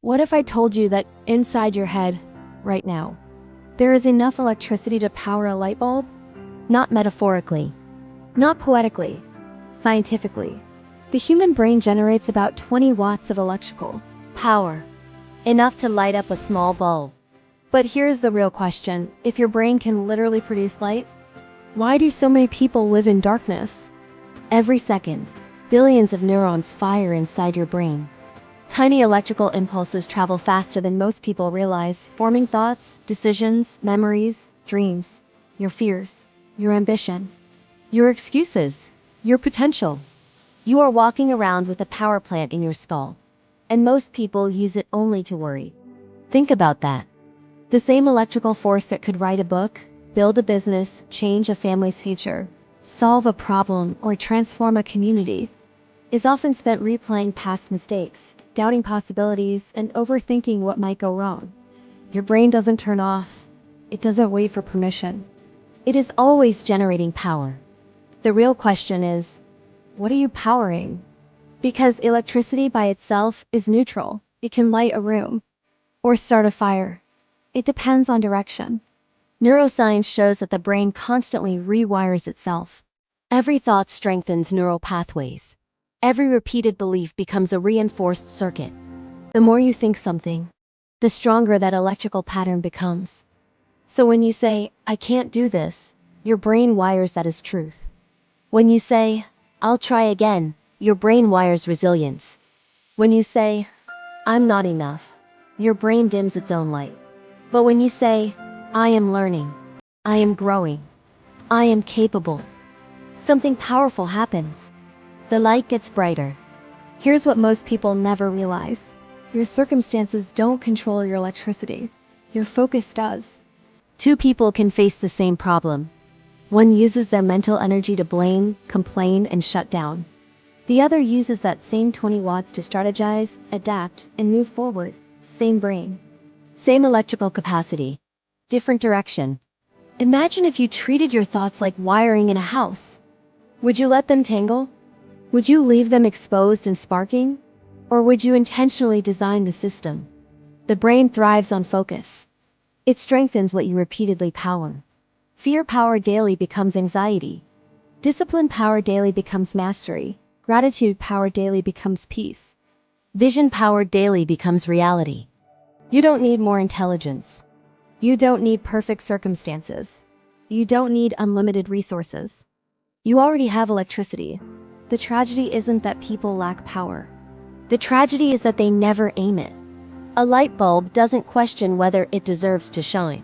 What if I told you that inside your head, right now, there is enough electricity to power a light bulb? Not metaphorically, not poetically, scientifically. The human brain generates about 20 watts of electrical power, enough to light up a small bulb. But here's the real question. If your brain can literally produce light, why do so many people live in darkness? Every second, billions of neurons fire inside your brain. Tiny electrical impulses travel faster than most people realize, forming thoughts, decisions, memories, dreams, your fears, your ambition, your excuses, your potential. You are walking around with a power plant in your skull, and most people use it only to worry. Think about that. The same electrical force that could write a book, build a business, change a family's future, solve a problem, or transform a community, is often spent replaying past mistakes, doubting possibilities, and overthinking what might go wrong. Your brain doesn't turn off. It doesn't wait for permission. It is always generating power. The real question is, what are you powering? Because electricity by itself is neutral. It can light a room or start a fire. It depends on direction. Neuroscience shows that the brain constantly rewires itself. Every thought strengthens neural pathways. Every repeated belief becomes a reinforced circuit. The more you think something, the stronger that electrical pattern becomes. So when you say, "I can't do this," your brain wires that as truth. When you say, "I'll try again," your brain wires resilience. When you say, "I'm not enough," your brain dims its own light. But when you say, "I am learning, I am growing, I am capable," something powerful happens. The light gets brighter. Here's what most people never realize. Your circumstances don't control your electricity. Your focus does. Two people can face the same problem. One uses their mental energy to blame, complain, and shut down. The other uses that same 20 watts to strategize, adapt, and move forward. Same brain. Same electrical capacity. Different direction. Imagine if you treated your thoughts like wiring in a house. Would you let them tangle? Would you leave them exposed and sparking? Or would you intentionally design the system? The brain thrives on focus. It strengthens what you repeatedly power. Fear powered daily becomes anxiety. Discipline powered daily becomes mastery. Gratitude powered daily becomes peace. Vision powered daily becomes reality. You don't need more intelligence. You don't need perfect circumstances. You don't need unlimited resources. You already have electricity. The tragedy isn't that people lack power. The tragedy is that they never aim it. A light bulb doesn't question whether it deserves to shine.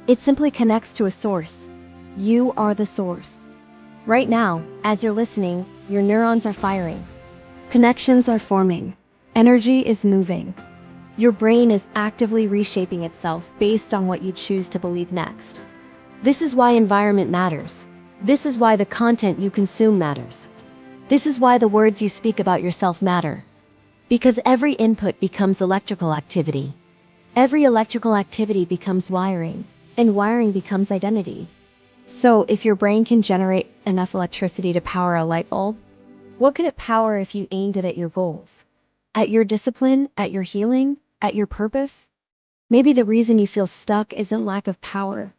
It simply connects to a source. You are the source. Right now, as you're listening, your neurons are firing. Connections are forming. Energy is moving. Your brain is actively reshaping itself based on what you choose to believe next. This is why environment matters. This is why the content you consume matters. This is why the words you speak about yourself matter. Because every input becomes electrical activity. Every electrical activity becomes wiring, and wiring becomes identity. So if your brain can generate enough electricity to power a light bulb, what could it power if you aimed it at your goals? At your discipline, at your healing, at your purpose? Maybe the reason you feel stuck isn't lack of power.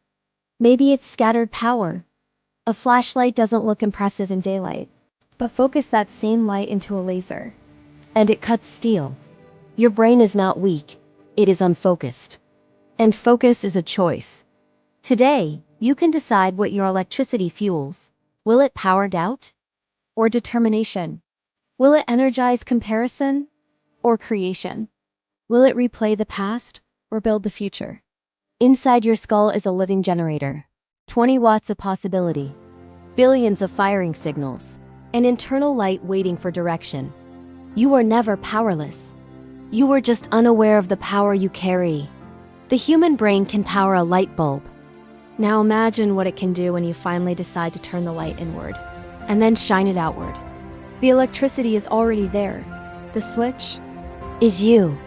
Maybe it's scattered power. A flashlight doesn't look impressive in daylight, but focus that same light into a laser, and it cuts steel. Your brain is not weak, it is unfocused. And focus is a choice. Today, you can decide what your electricity fuels. Will it power doubt or determination? Will it energize comparison or creation? Will it replay the past or build the future? Inside your skull is a living generator. 20 watts of possibility. Billions of firing signals. An internal light waiting for direction. You are never powerless. You are just unaware of the power you carry. The human brain can power a light bulb. Now imagine what it can do when you finally decide to turn the light inward, and then shine it outward. The electricity is already there. The switch is you.